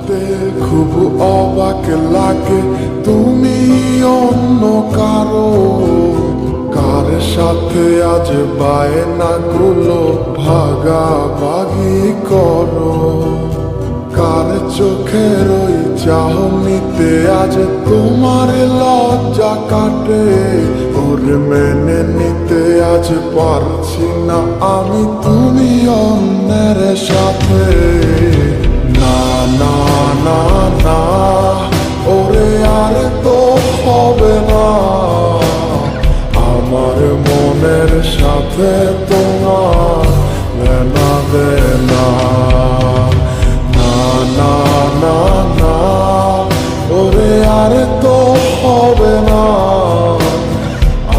ভাবতে খুব অবাক লাগে তুমি অন্য কারো, কার সাথে আজ বায়নাগুলো ভাগাভাগি করো, কার চোখের ওই চাহনিতে আজ তোমার লজ্জা কাটে। ওর মেনে নিতে আজ পারছি না আমি তুমি অন্যের সাথে। না না না না, ওরে আর তো হবে না, আমার মনের সাথে তোমার লেনা দেনা। না না না না, ওরে আর তো হবে না,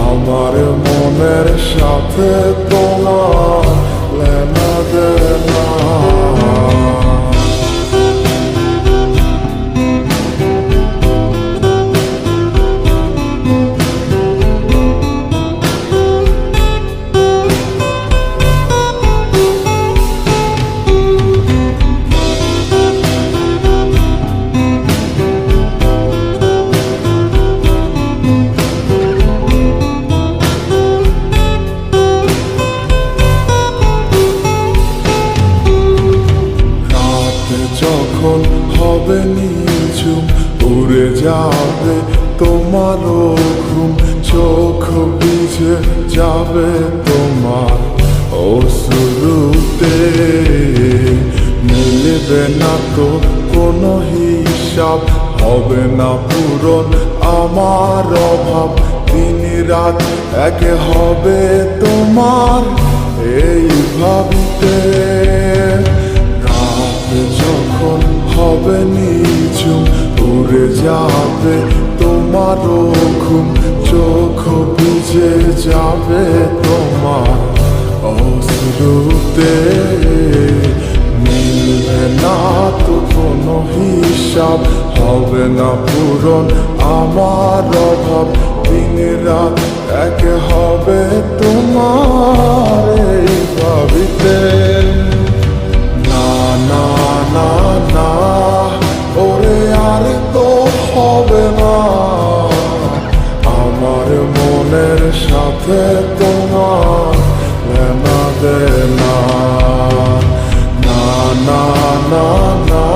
আমার মনের সাথে তোমার লেনা দেনা। যখন হবে নিঝুম উড়ে যাবে তোমারও ঘুম, চোখ ভিজে যাবে তোমার অশ্রুতে, মিলবে না তো কোনো হিসাব, হবে না পূরণ আমার অভাব, দিন রাত এক হবে তোমার এই ভাবিতে। যখন হবে নিঝুম উড়ে যাবে তোমারও ঘুম, চোখ ভিজে যাবে তোমার অশ্রুতে, মিলবে না তো কোনো হিসাব, হবে না পূরণ আমার অভাব, দিন রাত এক হবে তোমার এই ভাবিতে। না না না না, ওরে আর তো হবে না, আমার মনের সাথে তোমার লেনা দেনা। না না না না,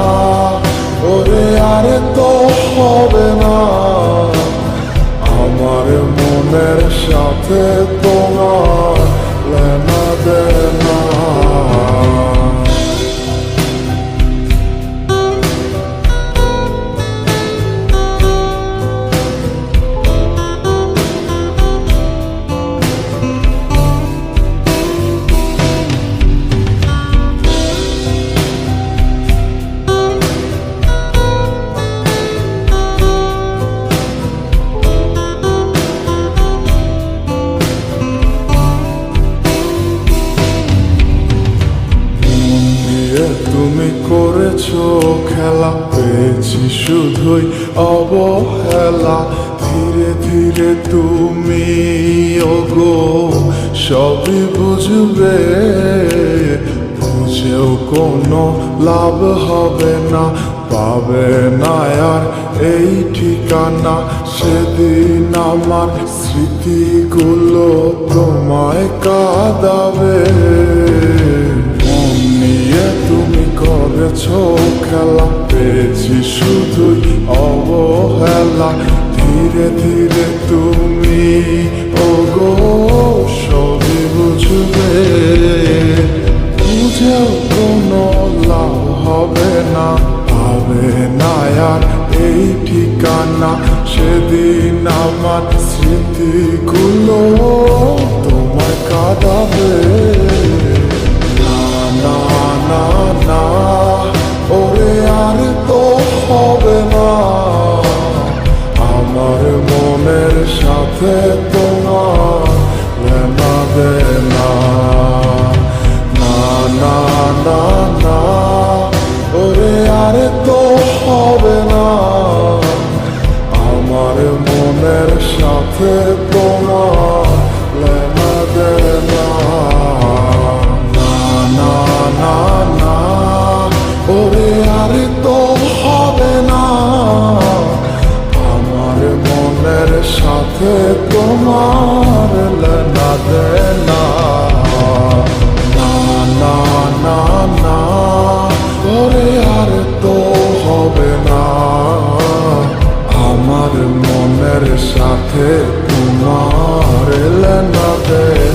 ওরে আর তো হবে না, আমার মনের সাথে তোমার লেনা দেনা। তুমি করেছো খেলা, পেয়েছি শুধুই অবহেলা, ধীরে ধীরে তুমি ওগো সবই বুঝবে, বুঝেও কোনো লাভ হবে না, পাবে না আর এই ঠিকানা। সেদিন আমার স্মৃতিগুলো তোমায় কাঁদাবে, তুমি করেছো খেলা, পেয়েছি শুধুই অবহেলা, ধীরে ধীরে তুমি ওগো সবই বুঝবে, বুঝেও কোনো লাভ হবে না, পাবে না আর এই ঠিকানা। সেদিন আমার স্মৃতিগুলো তোমায় কাঁদাবে। না না না, ওরে আর তো হবে না, আমার মনের সাথে তোমার লেনা দেনা। না না না না, ওরে আর তো হবে না, আমার মনের সাথে তোমার লেনা দেনা। না না না, ওরে আর তো সাথে তোমার লেনা দেনা না না না না করে আর তো হবে না আমার মনের সাথে তোমার লেনা দেনা